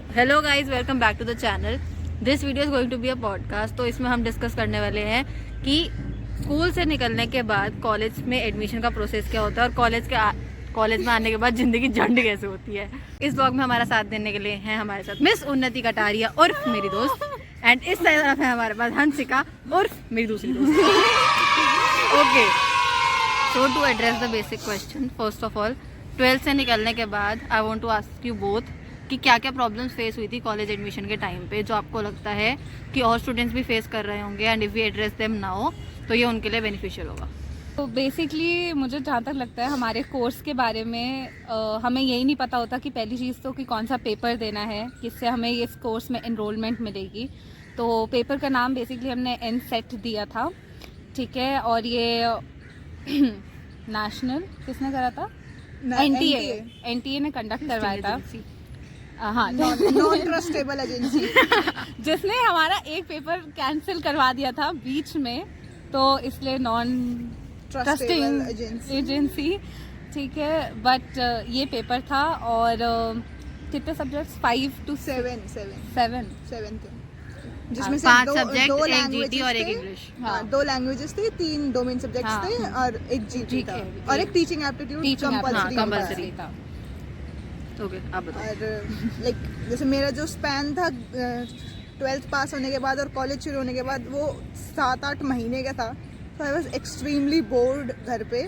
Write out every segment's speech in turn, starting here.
Hello guys, welcome back to the channel. This video is going to be a podcast. तो इसमें हम discuss करने वाले हैं कि स्कूल से निकलने के बाद कॉलेज में एडमिशन का प्रोसेस क्या होता है और कॉलेज में आने के बाद जिंदगी झंड कैसे होती है। इस ब्लॉग में हमारा साथ देने के लिए हैं हमारे साथ मिस उन्नति कटारिया उर्फ मेरी दोस्त, एंड इस तरफ है हमारे पास हंसिका उर्फ मेरी दूसरी दोस्त। Okay, so to address the basic question, first of all 12th से निकलने के बाद I want to ask you both कि क्या क्या प्रॉब्लम्स फेस हुई थी कॉलेज एडमिशन के टाइम पे, जो आपको लगता है कि और स्टूडेंट्स भी फेस कर रहे होंगे, and if we address them now तो ये उनके लिए बेनिफिशियल होगा। तो बेसिकली मुझे जहाँ तक लगता है हमारे कोर्स के बारे में हमें यही नहीं पता होता कि पहली चीज़ तो कि कौन सा पेपर देना है, किससे हमें इस कोर्स में एनरोलमेंट मिलेगी। तो पेपर का नाम बेसिकली हमने एनसेट दिया था, ठीक है। और ये नेशनल किसने करा था? एनटीए ने कंडक्ट करवाया था। हाँ, नॉन ट्रस्टेबल एजेंसी जिसने हमारा एक पेपर कैंसिल करवा दिया था बीच में, तो इसलिए नॉन ट्रस्टिंग एजेंसी, ठीक है। बट ये पेपर था और कितने सब्जेक्ट्स? 5 to 7 थे, जिसमें से 5 दो सब्जेक्ट, एक लैंग्वेजेस जीटी और एक थे। इंग्लिश। हाँ, 2 लैंग्वेजेस थे, 3 डोमेन सब्जेक्ट्स हाँ, थे और एक जीटी था और एक टीचिंग एप्टीट्यूड कंपल्सरी था। ओके, आप बताओ। और लाइक जैसे मेरा जो स्पैन था 12th पास होने के बाद और कॉलेज शुरू होने के बाद, वो 7-8 महीने का था। तो आई वाज एक्सट्रीमली बोर्ड घर पे।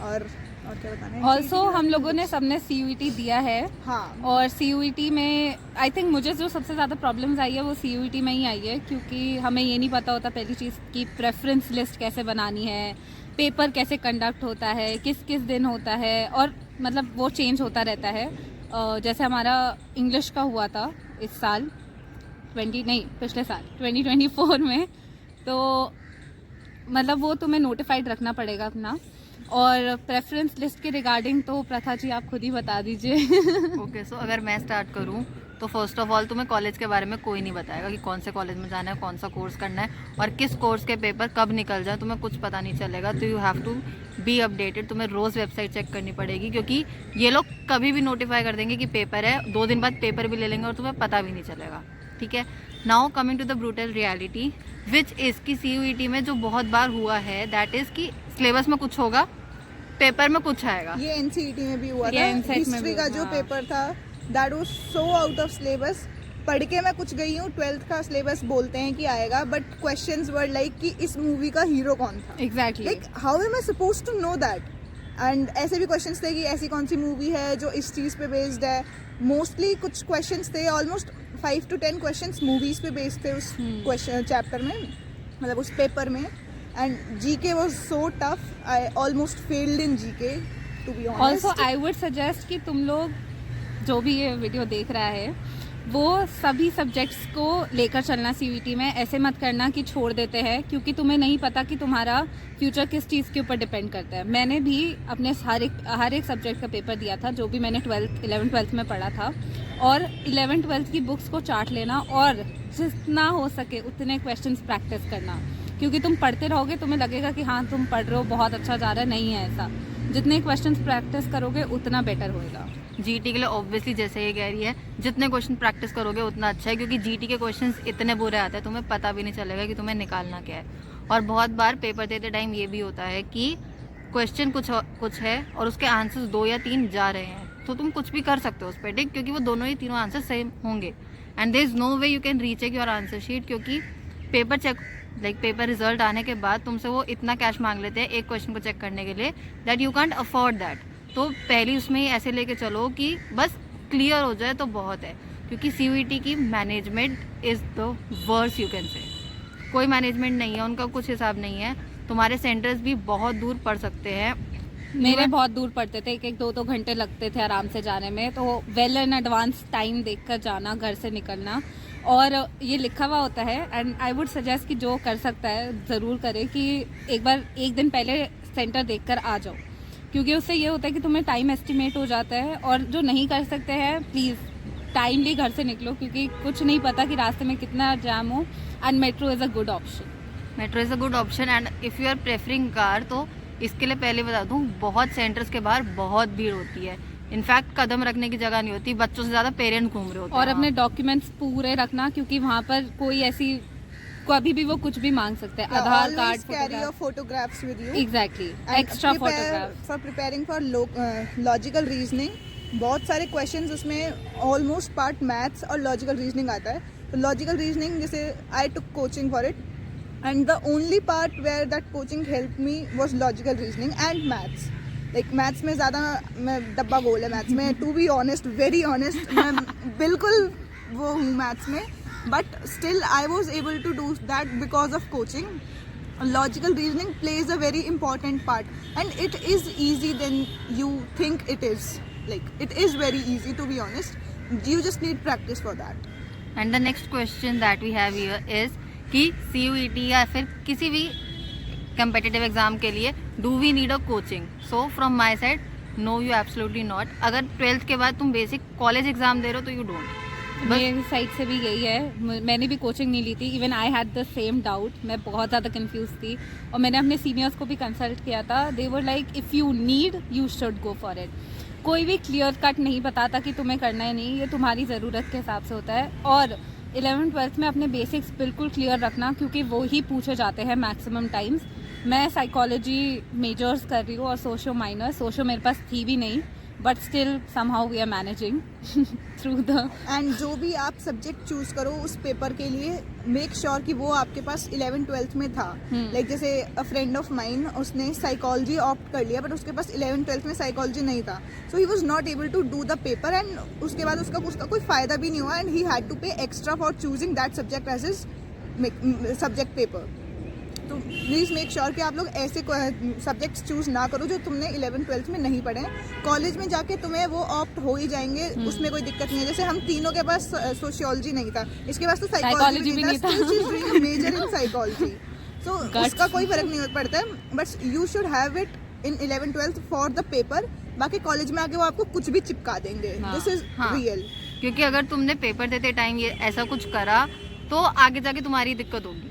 और क्या बताना है। ऑल्सो हम लोगों ने सबने CUET दिया है। हाँ, और CUET में आई थिंक मुझे जो सबसे ज़्यादा प्रॉब्लम्स आई है वो CUET में ही आई है, क्योंकि हमें ये नहीं पता होता पहली चीज़ की प्रेफरेंस लिस्ट कैसे बनानी है, पेपर कैसे कंडक्ट होता है, किस किस दिन होता है, और मतलब वो चेंज होता रहता है। जैसे हमारा इंग्लिश का हुआ था इस साल पिछले साल 2024 में, तो मतलब वो तुम्हें नोटिफाइड रखना पड़ेगा अपना। और प्रेफरेंस लिस्ट के रिगार्डिंग तो प्रथा जी आप खुद ही बता दीजिए। ओके, सो अगर मैं स्टार्ट करूं तो फर्स्ट ऑफ ऑल तुम्हें कॉलेज के बारे में कोई नहीं बताएगा कि कौन से कॉलेज में जाना है, कौन सा कोर्स करना है और किस कोर्स के पेपर कब निकल जाए, तुम्हें कुछ पता नहीं चलेगा। तो you have to be updated. तुम्हें रोज़ वेबसाइट चेक करनी पड़ेगी, क्योंकि ये लोग कभी भी नोटिफाई कर देंगे कि पेपर है, 2 दिन बाद पेपर भी ले लेंगे और तुम्हें पता भी नहीं चलेगा, ठीक है। Now coming to the brutal reality which is की CUET में जो बहुत बार हुआ है, दैट इज़ कि सिलेबस में कुछ होगा, पेपर में कुछ आएगा। ये NCET में भी हुआ ये था। NCET में हिस्ट्री भी का जो हाँ। पेपर था, that was so out of syllabus. पढ़ के मैं कुछ गई हूँ, 12th का सिलेबस बोलते हैं कि आएगा, बट क्वेश्चंस वर लाइक कि इस मूवी का हीरो कौन था। Exactly. Like how am I supposed to know that? And ऐसे भी क्वेश्चंस थे कि ऐसी कौन सी मूवी है जो इस चीज़ पे बेस्ड है। मोस्टली कुछ क्वेश्चंस थे, ऑलमोस्ट 5 to 10 क्वेश्चंस मूवीज पे बेस्ड थे उस क्वेश्चन चैप्टर में, मतलब उस पेपर में। And GK was so tough, I almost failed in GK to be honest. Also I would suggest कि तुम लोग जो भी ये वीडियो देख रहा है वो सभी सब्जेक्ट्स को लेकर चलना CUET में। ऐसे मत करना कि छोड़ देते हैं, क्योंकि तुम्हें नहीं पता कि तुम्हारा फ्यूचर किस चीज़ के ऊपर डिपेंड करता है। मैंने भी अपने हर एक सब्जेक्ट का पेपर दिया था, जो भी मैंने 11th-12th में पढ़ा था। और 11th-12th की बुक्स को चाट लेना और जितना हो सके उतने क्वेश्चंस प्रैक्टिस करना, क्योंकि तुम पढ़ते रहोगे तुम्हें लगेगा कि हाँ तुम पढ़ रहे हो, बहुत अच्छा जा रहा है। नहीं है ऐसा। जितने क्वेश्चंस प्रैक्टिस करोगे उतना बेटर होएगा। GT के लिए ऑब्वियसली जैसे ये कह रही है, जितने क्वेश्चन प्रैक्टिस करोगे उतना अच्छा है, क्योंकि GT के क्वेश्चंस इतने बुरे आते हैं तुम्हें पता भी नहीं चलेगा कि तुम्हें निकालना क्या है। और बहुत बार पेपर देते टाइम ये भी होता है कि क्वेश्चन कुछ है और उसके आंसर्स 2 या 3 जा रहे हैं, तो तुम कुछ भी कर सकते हो उस पर, ठीक, क्योंकि वो दोनों ही तीनों आंसर सेम होंगे। And there is no way you can recheck your answer sheet, क्योंकि पेपर रिजल्ट आने के बाद तुमसे वो इतना कैश मांग लेते हैं एक क्वेश्चन को चेक करने के लिए, that you can't afford that. तो पहली उसमें ही ऐसे लेके चलो कि बस क्लियर हो जाए तो बहुत है, क्योंकि CUET की management is the worst, you can say. कोई मैनेजमेंट नहीं है, उनका कुछ हिसाब नहीं है। तुम्हारे सेंटर्स भी बहुत दूर पड़ सकते हैं। मेरे बहुत दूर पड़ते थे, 1-2 घंटे लगते थे आराम से जाने में। तो वेल इन एडवांस टाइम देखकर जाना, घर से निकलना। और ये लिखा हुआ होता है, एंड आई वुड सजेस्ट कि जो कर सकता है ज़रूर करे कि एक दिन पहले सेंटर देखकर आ जाओ, क्योंकि उससे ये होता है कि तुम्हें टाइम एस्टिमेट हो जाता है। और जो नहीं कर सकते हैं प्लीज़ टाइमली घर से निकलो, क्योंकि कुछ नहीं पता कि रास्ते में कितना जाम हो। And metro is a good option. And if you are preferring car, तो इसके लिए पहले बता दूँ, बहुत सेंटर्स के बाहर बहुत भीड़ होती है, इनफैक्ट कदम रखने की जगह नहीं होती, बच्चों से ज़्यादा पेरेंट्स घूम रहे होते और हैं अपने वहाँ। डॉक्यूमेंट्स पूरे रखना, क्योंकि वहाँ पर कोई ऐसी कभी भी वो कुछ भी मांग सकते हैं, Aadhaar card, carry your photographs with you exactly, extra photograph. For preparing for logical reasoning बहुत सारे क्वेश्चंस उसमें ऑलमोस्ट पार्ट मैथ्स और लॉजिकल रीजनिंग आता है. तो लॉजिकल रीजनिंग जैसे I took coaching for it and the only part where that coaching help me was logical reasoning and maths. Like maths में ज़्यादा मैं डब्बा गोल है मैथ्स में, to be honest, very honest, मैं बिल्कुल वो हूँ मैथ्स में, but still I was able to do that because of coaching. Logical reasoning plays a very important part and it is easy than you think it is. Like it is very easy, to be honest. You just need practice for that. And the next question that we have here is कि CUET या फिर किसी भी competitive exam के लिए do we need a coaching? So from my side, no, you absolutely not. अगर 12th के बाद तुम बेसिक कॉलेज एग्जाम दे रहे हो तो यू डोंट. मेरी साइड से भी यही है, मैंने भी कोचिंग नहीं ली थी. Even I had the same doubt, मैं बहुत ज़्यादा कंफ्यूज थी और मैंने अपने सीनियर्स को भी कंसल्ट किया था. They were like if you need you should go for it. कोई भी क्लियर कट नहीं बताता कि तुम्हें करना है नहीं, ये तुम्हारी ज़रूरत के हिसाब से होता है. और 11th-12th में अपने बेसिक्स बिल्कुल क्लियर रखना, क्योंकि वो ही पूछे जाते हैं मैक्सिमम टाइम्स. मैं साइकोलॉजी मेजर्स कर रही हूँ और सोशो माइनर. सोशो मेरे पास थी भी नहीं, but still somehow we are managing through the. एंड जो भी आप सब्जेक्ट चूज करो उस पेपर के लिए मेक श्योर कि वो आपके पास 11th-12th में था. लाइक जैसे अ फ्रेंड ऑफ माइन, उसने साइकोलॉजी ऑप्ट कर लिया बट उसके पास 11th-12th में साइकोलॉजी नहीं था. So he was not able to do the paper and उसके बाद उसका कोई फायदा भी नहीं हुआ and he had to pay extra for choosing that subject as his subject paper. तो प्लीज़ मेक श्योर कि आप लोग ऐसे सब्जेक्ट्स चूज ना करो जो तुमने 11th-12th में नहीं पढ़े. कॉलेज में जाके तुम्हें वो ऑप्ट हो ही जाएंगे, उसमें कोई दिक्कत नहीं है. जैसे हम तीनों के पास सोशियोलॉजी नहीं था, इसके पास तो साइकोलॉजी भी नहीं था. मेजर इन साइकोलॉजी, सो उसका कोई फर्क नहीं पड़ता है. But you should have it in 11th-12th for the paper. बाकी कॉलेज में आके वो आपको कुछ भी चिपका देंगे. This is real. क्योंकि अगर तुमने पेपर देते टाइम ये ऐसा कुछ करा तो आगे जाके तुम्हारी दिक्कत होगी.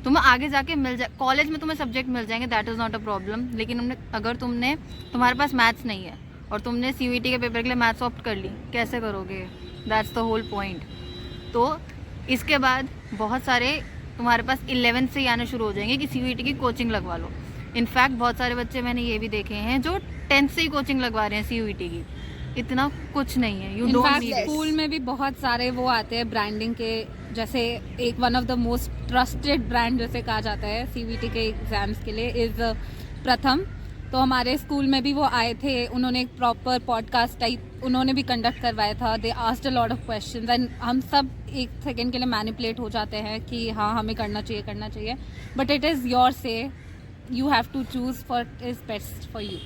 तुम्हें आगे जाके मिल जाए, कॉलेज में तुम्हें सब्जेक्ट मिल जाएंगे, that is not a problem. लेकिन अगर तुम्हारे पास मैथ्स नहीं है और तुमने CUET के पेपर के लिए मैथ्स ऑप्ट कर ली, कैसे करोगे? That's the whole point. तो इसके बाद बहुत सारे तुम्हारे पास 11th से ही आने शुरू हो जाएंगे कि CUET की कोचिंग लगवा लो. इनफैक्ट बहुत सारे बच्चे मैंने ये भी देखे हैं जो 10th से ही कोचिंग लगवा रहे हैं CUET की. इतना कुछ नहीं है, यू डोंट नीड. स्कूल में भी बहुत सारे वो आते हैं ब्रांडिंग के, जैसे एक one of the most trusted brand जैसे कहा जाता है CUET के एग्जाम्स के लिए इज़ प्रथम. तो हमारे स्कूल में भी वो आए थे, उन्होंने एक प्रॉपर पॉडकास्ट टाइप उन्होंने भी कंडक्ट करवाया था. They asked a lot of questions and हम सब एक सेकेंड के लिए मैनिपुलेट हो जाते हैं कि हाँ हमें करना चाहिए. बट इट इज़ योर से, you have to choose what is best for you.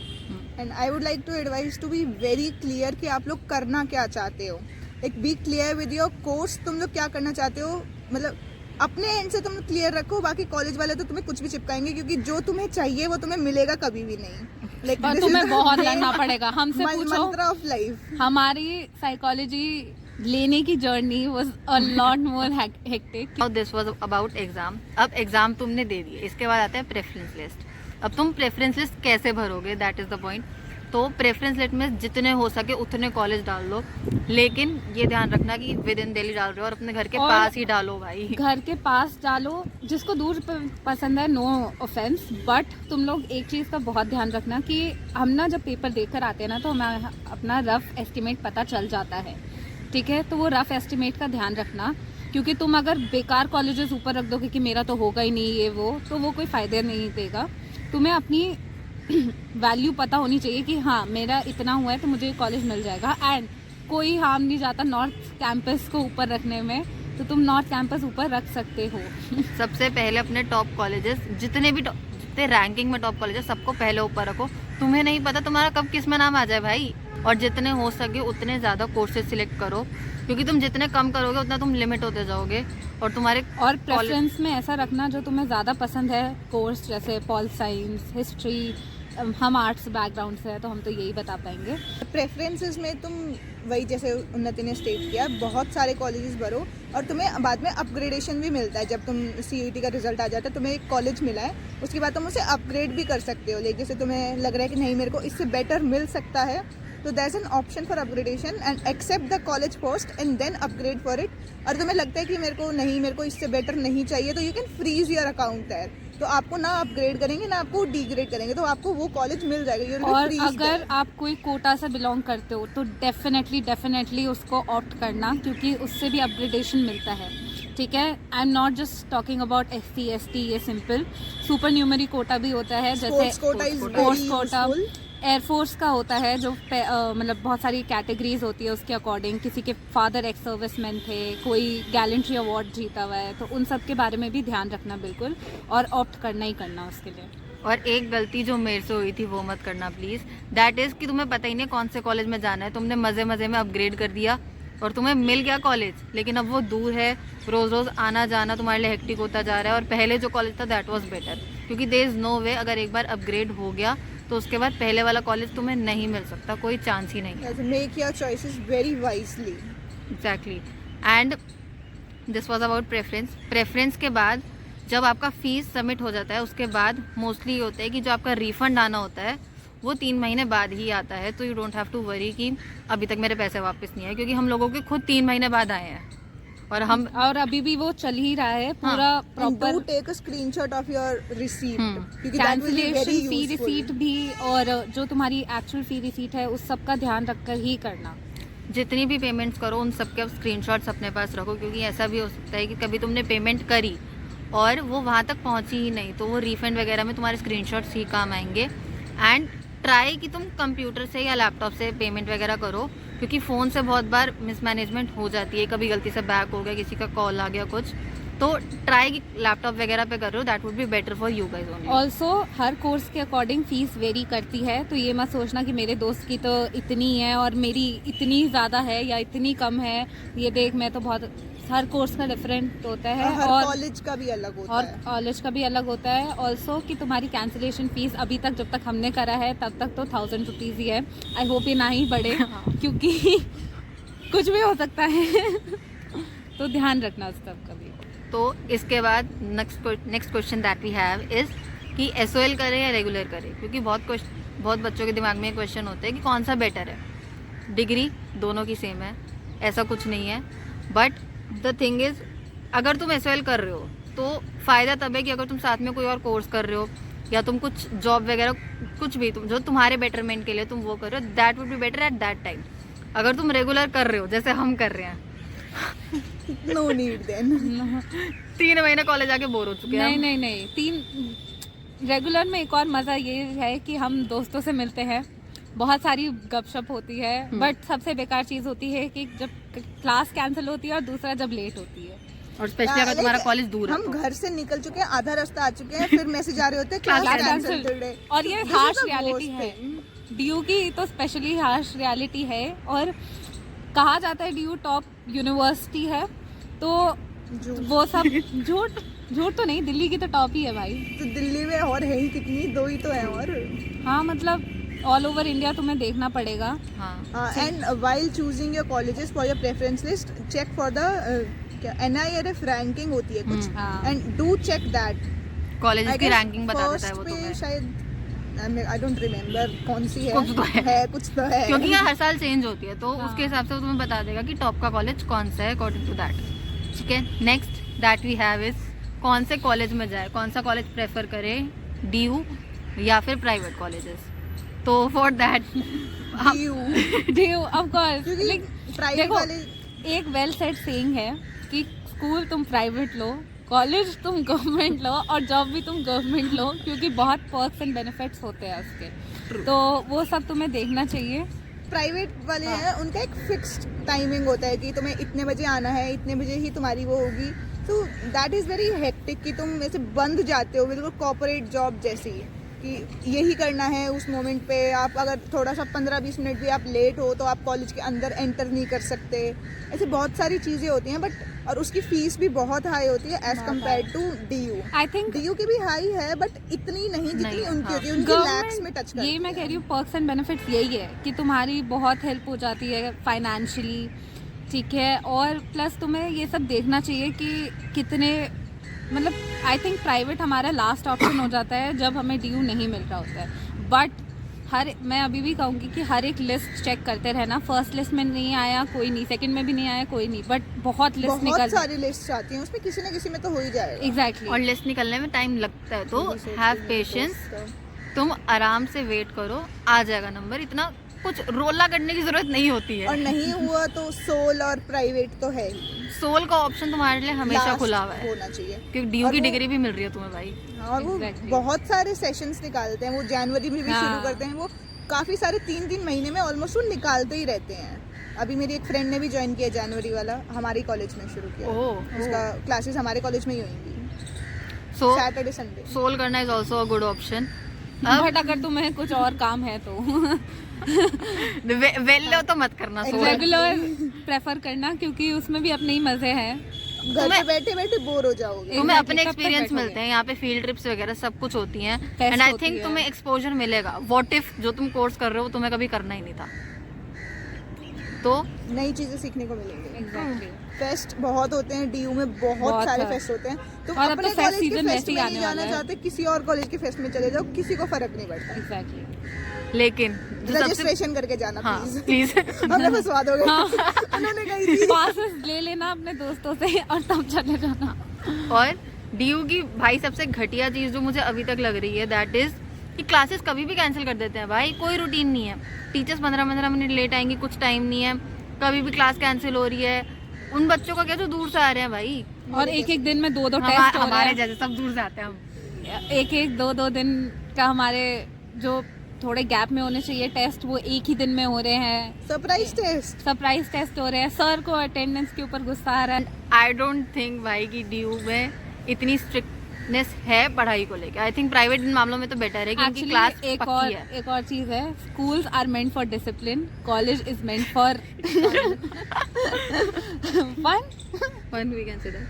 And I would like to advise to be very clear कि आप लोग करना क्या चाहते हो. Like be clear with your course, तुम लोग क्या करना चाहते हो. मतलब अपने एंड से तुम क्लियर रखो. बाकी कॉलेज वाले तो तुम्हें कुछ भी चिपकाएंगे, क्योंकि जो तुम्हें चाहिए वो तुम्हें मिलेगा कभी भी नहीं. Like, और तुम्हें बहुत लड़ना पड़ेगा. हमसे पूछो, मंत्र ऑफ लाइफ. हमारी साइकोलॉजी लेने की journey was a lot more hectic. This was about exam. अब एग्जाम तुमने दे दिए, इसके बाद आता है प्रेफरेंस लिस्ट. अब तुम प्रेफरेंस लिस्ट कैसे भरोगे, दैट इज़ द पॉइंट. तो प्रेफरेंस लिस्ट में जितने हो सके उतने कॉलेज डाल लो, लेकिन ये ध्यान रखना कि विद इन दिल्ली डाल रहे हो और अपने घर के और पास ही डालो भाई. घर के पास डालो. जिसको दूर पसंद है, नो ऑफेंस, बट तुम लोग एक चीज़ का बहुत ध्यान रखना कि हम ना जब पेपर देकर आते हैं ना तो हमें अपना रफ एस्टिमेट पता चल जाता है. ठीक है, तो वो रफ एस्टिमेट का ध्यान रखना, क्योंकि तुम अगर बेकार कॉलेजेस ऊपर रख दोगे कि मेरा तो होगा ही नहीं ये वो, तो वो कोई फ़ायदा नहीं देगा. तुम्हें अपनी वैल्यू पता होनी चाहिए कि हाँ मेरा इतना हुआ है तो मुझे कॉलेज मिल जाएगा. एंड कोई हार्म नहीं जाता नॉर्थ कैंपस को ऊपर रखने में, तो तुम नॉर्थ कैंपस ऊपर रख सकते हो. सबसे पहले अपने टॉप कॉलेजेस, जितने रैंकिंग में टॉप कॉलेजेस, सबको पहले ऊपर रखो. तुम्हें नहीं पता तुम्हारा कब किस में नाम आ जाए भाई. और जितने हो सके उतने ज़्यादा कोर्सेज सिलेक्ट करो, क्योंकि तुम जितने कम करोगे उतना तुम लिमिट होते जाओगे. और तुम्हारे और प्रेफरेंस में ऐसा रखना जो तुम्हें ज़्यादा पसंद है कोर्स, जैसे पॉल साइंस, हिस्ट्री. हम आर्ट्स बैकग्राउंड से है तो हम तो यही बता पाएंगे. प्रेफरेंसेस में तुम वही जैसे उन्नति ने स्टेट किया, बहुत सारे कॉलेजेस भरो और तुम्हें बाद में अपग्रेडेशन भी मिलता है. जब तुम CUET का रिजल्ट आ जाता है, तुम्हें एक कॉलेज मिला है, उसके बाद तुम उसे अपग्रेड भी कर सकते हो. लाइक जैसे तुम्हें लग रहा है कि नहीं मेरे को इससे बेटर मिल सकता है, तो there's an option for upgradation and accept the college first and then upgrade for it. और तुम्हें लगता है कि मेरे को इससे बेटर नहीं चाहिए तो you can freeze your account there. तो आपको ना अपग्रेड करेंगे ना आपको डिग्रेड करेंगे, तो आपको वो कॉलेज मिल जाएगा. और अगर आप कोई कोटा से बिलोंग करते हो तो डेफिनेटली उसको ऑप्ट करना, क्योंकि उससे भी अपग्रेडेशन मिलता है. ठीक है, I am not just talking about SC ST, ये सिंपल. सुपर न्यूमरी कोटा भी होता है, जैसे स्पोर्ट्स कोटा, एयरफोर्स का होता है, जो मतलब बहुत सारी कैटेगरीज होती है उसके अकॉर्डिंग. किसी के फादर एक्स सर्विसमैन थे, कोई गैलेंट्री अवार्ड जीता हुआ है, तो उन सब के बारे में भी ध्यान रखना बिल्कुल, और ऑप्ट करना ही करना उसके लिए. और एक गलती जो मेरे से हुई थी वो मत करना प्लीज़. दैट इज़ कि तुम्हें पता ही नहीं कौन से कॉलेज में जाना है, तुमने मज़े में अपग्रेड कर दिया और तुम्हें मिल गया कॉलेज, लेकिन अब वो दूर है, रोज़ आना जाना तुम्हारे लिए हेक्टिक होता जा रहा है. और पहले जो कॉलेज था दैट वाज बेटर, क्योंकि देयर इज़ नो वे, अगर एक बार अपग्रेड हो गया तो उसके बाद पहले वाला कॉलेज तुम्हें नहीं मिल सकता, कोई चांस ही नहीं. Make your choices very wisely. Exactly. And this was about preference के बाद जब आपका फीस सबमिट हो जाता है उसके बाद मोस्टली ये होता है कि जो आपका रिफंड आना होता है वो 3 महीने बाद ही आता है. तो you don't have to worry कि अभी तक मेरे पैसे वापस नहीं आए, क्योंकि हम लोगों के खुद 3 महीने बाद आए हैं और अभी भी वो चल ही रहा है पूरा proper. Do take a screenshot of your receipt, क्योंकि कैंसिलेशन फी रिसीट भी, और जो तुम्हारी एक्चुअल फी रिसीट है उस सब का ध्यान रखकर ही करना. जितनी भी पेमेंट्स करो उन सब के स्क्रीनशॉट्स अपने पास रखो, क्योंकि ऐसा भी हो सकता है कि कभी तुमने पेमेंट करी और वो वहाँ तक पहुँची ही नहीं, तो वो रिफंड वगैरह में तुम्हारे स्क्रीनशॉट्स ही काम आएंगे. एंड ट्राई कि तुम कंप्यूटर से या लैपटॉप से पेमेंट वगैरह करो, क्योंकि फ़ोन से बहुत बार मिसमैनेजमेंट हो जाती है, कभी गलती से बैक हो गया, किसी का कॉल आ गया कुछ, तो ट्राई कि लैपटॉप वगैरह पे कर रहे हो, that would be better for you guys only. Also her course के अकॉर्डिंग फीस वेरी करती है, तो ये मत सोचना कि मेरे दोस्त की तो इतनी है और मेरी इतनी ज़्यादा है या इतनी कम है. ये देख, मैं तो बहुत, हर कोर्स का डिफरेंट होता है, और कॉलेज का भी अलग होता और है. कॉलेज का भी अलग होता है. ऑल्सो कि तुम्हारी कैंसिलेशन फीस अभी तक, जब तक हमने करा है तब तक तो 1000 रुपीज़ ही है. आई होप ये ना ही बढ़े, क्योंकि कुछ भी हो सकता है. तो ध्यान रखना उस सब का भी. तो इसके बाद next question that we have is कि SOL करें या रेगुलर करें, क्योंकि बहुत बच्चों के दिमाग में क्वेश्चन होता है कि कौन सा बेटर है. डिग्री दोनों की सेम है, ऐसा कुछ नहीं है. बट द थिंग इज़, अगर तुम SOL कर रहे हो तो फ़ायदा तब है कि अगर तुम साथ में कोई और कोर्स कर रहे हो या तुम कुछ जॉब वगैरह कुछ भी तुम जो तुम्हारे बेटरमेंट के लिए तुम वो कर रहे हो, that would be better at that time. अगर तुम रेगुलर कर रहे हो जैसे हम कर रहे हैं, नो नीड देन. 3 महीने कॉलेज आके बोर हो चुके हैं. नहीं, रेगुलर में एक और मज़ा ये है कि हम दोस्तों से मिलते हैं, बहुत सारी गपशप होती है. बट सबसे बेकार चीज़ होती है कि जब क्लास कैंसिल होती है, और दूसरा जब लेट होती है. और स्पेशली अगर तुम्हारा कॉलेज दूर है. हम घर से निकल चुके हैं, आधा रास्ता आ चुके हैं, फिर मैसेज आ रहे होते हैं क्लास कैंसिल टुडे. और ये हार्श रियलिटी है, DU की तो स्पेशली हार्श रियलिटी है. और कहा जाता है DU टॉप यूनिवर्सिटी है, तो वो सब झूठ तो नहीं, दिल्ली की तो टॉप ही है भाई. तो दिल्ली में और है ही कितनी, 2 ही तो है. और हाँ, मतलब ऑल ओवर इंडिया तुम्हें देखना पड़ेगा. And while choosing your colleges for your preference list, check for the NIRF ranking होती है कुछ, and do check that. College की रैंकिंग बता देता है वो तुम्हें. शायद आई डोंट रिमेम्बर कौन सी कुछ तो है. कुछ तो है, क्योंकि यहाँ हर साल चेंज होती है, तो उसके हिसाब से वो तुम्हें बता देगा कि टॉप का कॉलेज कौन सा है अकॉर्डिंग टू दैट. ठीक है, next that we have is कौन से कॉलेज में जाए, कौन सा कॉलेज प्रेफर करें, DU या फिर प्राइवेट कॉलेजेस. तो for that DU of course. Private वाले, एक वेल सेट सेइंग है कि स्कूल तुम प्राइवेट लो, कॉलेज तुम गवर्नमेंट लो, और जॉब भी तुम गवर्नमेंट लो, क्योंकि बहुत पर्क्स एंड बेनिफिट्स होते हैं उसके. तो वो सब तुम्हें देखना चाहिए. प्राइवेट वाले हैं, उनका एक फिक्स्ड टाइमिंग होता है कि तुम्हें इतने बजे आना है, इतने बजे ही तुम्हारी वो होगी. तो दैट इज़ वेरी हेक्टिक कि तुम ऐसे बंद जाते हो, बिल्कुल कॉर्पोरेट जॉब जैसी, कि यही करना है उस मोमेंट पे. आप अगर थोड़ा सा 15-20 मिनट भी आप लेट हो तो आप कॉलेज के अंदर एंटर नहीं कर सकते. ऐसे बहुत सारी चीज़ें होती हैं. बट और उसकी फीस भी बहुत हाई होती है as compare to DU. I think DU की भी हाई है, बट इतनी नहीं जितनी उनकी होती है. उनकी लैक्स में टच करती है. ये मैं कह रही हूँ, पर्क्स एंड बेनिफिट्स यही है कि तुम्हारी बहुत हेल्प हो जाती है फाइनेंशियली. ठीक है, और प्लस तुम्हें ये सब देखना चाहिए कि कितने, मतलब आई थिंक प्राइवेट हमारा लास्ट ऑप्शन हो जाता है जब हमें DU नहीं मिल रहा होता है. बट मैं अभी भी कहूँगी कि हर एक लिस्ट चेक करते रहना. फर्स्ट लिस्ट में नहीं आया कोई नहीं, सेकंड में भी नहीं आया कोई नहीं, बट बहुत लिस्ट बहुत निकल सारी लिस्ट आती हैं, उसमें किसी न किसी में तो हो ही जाएगा. एग्जैक्टली. और लिस्ट निकलने में टाइम लगता है, तो सोचने हैव में पेशेंस. तो- तुम आराम से वेट करो, आ जाएगा नंबर. इतना कुछ रोला करने की जरूरत नहीं होती और है. नहीं हुआ तो सोल और प्राइवेट तो है ही. सोल का ऑप्शन तुम्हारे लिए हमेशा Last खुला हुआ है, होना चाहिए. क्योंकि ड्यू और की वो- डिग्री भी मिल रही है तुम्हें भाई. और वो Exactly. बहुत सारे सेशंस निकालते हैं, वो जनवरी में भी हाँ. शुरू करते हैं. वो काफ़ी सारे 3-3 महीने में ऑलमोस्ट वो निकालते ही रहते हैं. अभी मेरी एक फ्रेंड ने भी ज्वाइन किया जनवरी वाला, हमारे कॉलेज में शुरू किया. ओह, उसका क्लासेस हमारे कॉलेज में ही होंगी, सो सैटरडे संडे. सोल करना is also a good option. But अगर तुम्हें कुछ और काम है तो वेल तो मत करना सोल. रेगुलर प्रेफर करना, क्योंकि उसमें भी अपने ही मजे हैं. घर पे बैठे बैठे बोर हो जाओगे. तुम्हें Exactly, अपने कब तक एक्सपीरियंस बैठोगे? मिलते हैं यहाँ पे, फील्ड ट्रिप्स वगैरह सब कुछ होती हैं. Fest एंड आई होती थिंक है. तुम्हें एक्सपोजर मिलेगा. व्हाट इफ जो तुम कोर्स कर रहे हो वो तुम्हें कभी करना ही नहीं था, तो नई चीजें सीखने को मिलेंगी. एग्जैक्टली. फेस्ट बहुत होते हैं डीयू में, बहुत बहुत सारे है. फेस्ट होते हैं. तुम और अब अपने तो फेस्ट कॉलेज के सीजन फेस्ट वैसे ही में आने नहीं जाना वाला है. चाहते, किसी और कॉलेज के फेस्ट में चले जाओ, किसी को फर्क नहीं पड़ता. एग्जैक्टली. लेकिन जो सबसे रजिस्ट्रेशन करके जाना हाँ प्लीज. प्लीज हमें फंसवा दोगे. हाँ. उन्होंने कही थी. पासेस ले लेना अपने दोस्तों से और तब चले जाना. और डीयू की भाई सबसे घटिया चीज जो मुझे अभी तक लग रही है दैट इज कि क्लासेस कभी भी कैंसिल कर देते हैं भाई. कोई रूटीन नहीं है. टीचर्स 15-15 मिनट लेट आएंगी, कुछ टाइम नहीं है, कभी भी क्लास कैंसिल हो रही है. उन बच्चों का क्या जो दूर से आ रहे हैं भाई. और एक एक दिन में 2-2 टेस्ट हो रहे हमारे हैं. जैसे सब दूर से आते हैं हम. एक 2-2 दिन का हमारे जो थोड़े गैप में होने चाहिए टेस्ट, वो एक ही दिन में हो रहे हैं. Surprise test. सरप्राइज टेस्ट हो रहे हैं. सर को अटेंडेंस के ऊपर गुस्सा आ रहा है. आई डोंट थिंक भाई कि डीयू में इतनी स्ट्रिक्टनेस है पढ़ाई को लेकर. आई थिंक प्राइवेट मामलों में तो बेटर है क्योंकि Actually, क्लास एक है. और चीज है, schools are meant for discipline, college is meant for fun. Fun we can say that.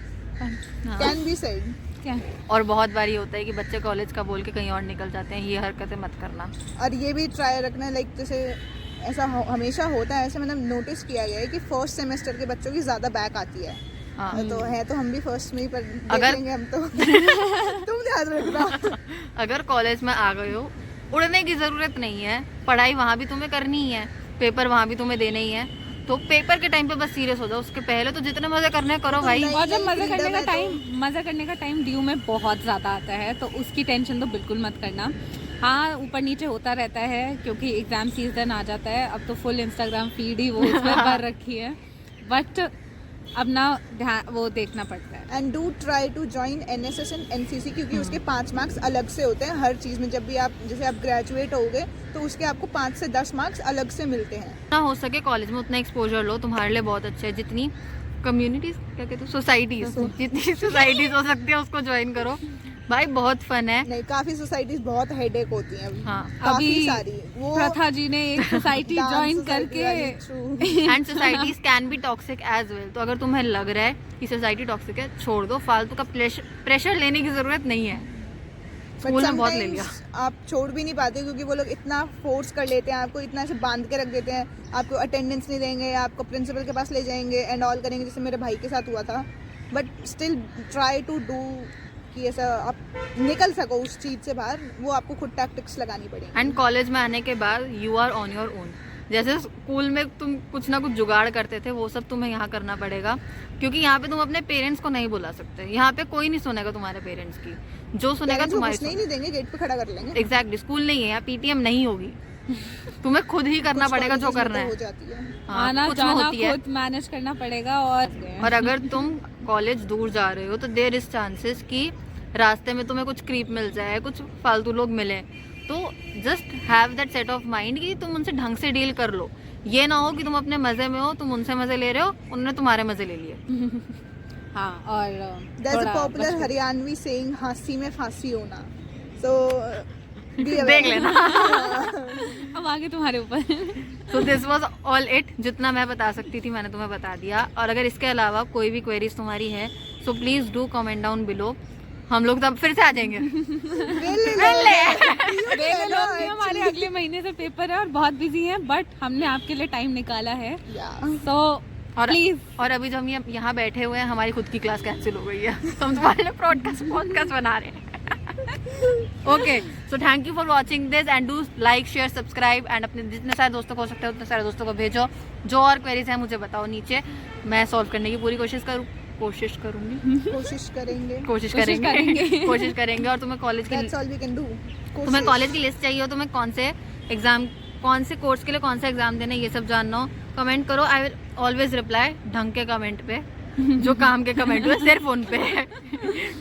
Can be said. क्या? और बहुत बार ये होता है कि बच्चे कॉलेज का बोल के कहीं और निकल जाते हैं. ये हरकतें मत करना. और ये भी ट्राई रखना, लाइक जैसे ऐसा हमेशा होता है, ऐसे मैंने नोटिस किया गया है कि फर्स्ट सेमेस्टर के बच्चों की ज़्यादा बैक आती है. हाँ. तो है तो हम भी फर्स्ट में ही, पर देख अगर- लेंगे हम तो. तुम ध्यान रखना. अगर कॉलेज में आ गए हो, उड़ने की ज़रूरत नहीं है. पढ़ाई वहाँ भी तुम्हें करनी ही है, पेपर वहाँ भी तुम्हें देने ही है. तो पेपर के टाइम पे बस सीरियस हो जाओ. उसके पहले तो जितने मजे करने हैं करो भाई. नहीं, और जब नहीं, मजा करने freedom का है तो- टाइम, मजा करने का टाइम ड्यू में बहुत ज़्यादा आता है, तो उसकी टेंशन तो बिल्कुल मत करना. हाँ, ऊपर नीचे होता रहता है क्योंकि एग्जाम सीजन आ जाता है. अब तो फुल इंस्टाग्राम फीड ही वो उसमें भर रखी है, बट अब ना ध्यान वो देखना पड़ता है. And do try to join NSS and NCC, क्योंकि उसके 5 मार्क्स अलग से होते हैं हर चीज़ में. जब भी आप जैसे आप ग्रेजुएट होगे तो उसके आपको 5 से 10 मार्क्स अलग से मिलते हैं. जितना हो सके कॉलेज में उतना एक्सपोजर लो, तुम्हारे लिए बहुत अच्छा है. जितनी कम्युनिटीज क्या कहते हो, सोसाइटीज, जितनी सोसाइटीज हो सकती है उसको ज्वाइन करो भाई. बहुत फन है. नहीं, काफ़ी सोसाइटीज बहुत हेडेक होती हैं. हाँ. काफ़ी अभी सारी वो प्रथा जी ने एक सोसाइटी Dance ज्वाइन society करके वाली, true. And societies can be toxic as well. तो अगर तुम्हें लग रहा है कि सोसाइटी टॉक्सिक है, छोड़ दो. फालतू का प्रेशर लेने की जरूरत नहीं है. But स्कूल में बहुत ले लिया. sometimes आप छोड़ भी नहीं पाते, क्योंकि वो लोग इतना फोर्स कर लेते हैं आपको, इतना ऐसे बांध के रख देते हैं. आपको अटेंडेंस नहीं देंगे, आपको प्रिंसिपल के पास ले जाएंगे एंड ऑल करेंगे, जैसे मेरे भाई के साथ हुआ था. But still try to do कि ऐसा आप निकल सको उस चीज़ से बाहर. वो आपको खुद टैक्टिक्स लगानी पड़ेगी. एंड कॉलेज में आने के बाद you are on your own. जैसे स्कूल में तुम कुछ ना कुछ जुगाड़ करते थे, वो सब तुम्हें यहाँ करना पड़ेगा. क्योंकि यहाँ पे तुम अपने पेरेंट्स को नहीं बुला सकते. यहाँ पे कोई नहीं सुनेगा तुम्हारे पेरेंट्स की. जो सुनेगा Parents को तुम्हारी. घुसने ही नहीं देंगे, गेट पे खड़ा कर लेंगे. एग्जैक्टली. स्कूल नहीं है यहाँ, PTM नहीं होगी. तुम्हें खुद ही करना कुछ पड़ेगा जो colleges में करना तो हो है. जाती है. हाँ, आना कुछ में जाना होती है. खुद मैनेज करना पड़ेगा. और अगर तुम कॉलेज दूर जा रहे हो तो देयर इज चांसेस कि रास्ते में तुम्हें कुछ क्रीप मिल जाए, कुछ फालतू लोग मिले. तो just have that set of mind कि तुम उनसे ढंग से डील कर लो. ये ना हो कि तुम अपने मजे में हो, तुम उनसे मजे ले रहे हो, उन्होंने तुम्हारे मजे ले लिए. हाँ. और There's a थोड़ा popular बच के- हरियाणवी saying, हाँसी में फांसी होना. So देख लेना. अब आगे तुम्हारे ऊपर. So this was all it. जितना मैं बता सकती थी मैंने तुम्हें बता दिया. और अगर इसके अलावा कोई भी क्वेरीज तुम्हारी है so please do comment down below. हम लोग तब फिर से आ जाएंगे. हमारे अगले महीने से पेपर है और बहुत बिजी हैं, बट हमने आपके लिए टाइम निकाला है. Yeah. तो और प्लीज और अभी जब हम यहाँ बैठे हुए हैं, हमारी खुद की क्लास कैंसिल हो गई है. तो हम तुम्हारे लिए पॉडकास्ट बना रहे हैं. Okay, so thank you for watching this and do like share subscribe and अपने जितने सारे दोस्तों को हो सकते हैं उतने सारे दोस्तों को भेजो। जो और क्वेरीज है मुझे बताओ नीचे, मैं सॉल्व करने की पूरी कोशिश करूंगी कोशिश करेंगे कोशिश करेंगे। और तुम्हें कॉलेज की That's all we can do. तुम्हें कॉलेज की लिस्ट चाहिए हो, तुम्हें कौन से कोर्स के लिए कौन सा एग्जाम देना है ये सब जानना हो, कमेंट करो। आई विल ऑलवेज रिप्लाई ढंग के कमेंट पे, जो काम के कमेंट हुए सिर्फ उन पे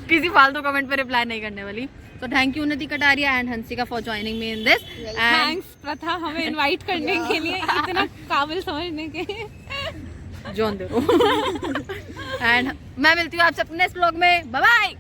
किसी फालतू कमेंट पे रिप्लाई नहीं करने वाली। तो थैंक यू उन्नति Kataria and Hansika for joining me in this. Thanks प्रथा हमें इनवाइट करने के लिए, इतना काबिल समझने के। जॉन दे एंड मैं मिलती हूँ आपसे अपने नेक्स्ट ब्लॉग में। Bye bye.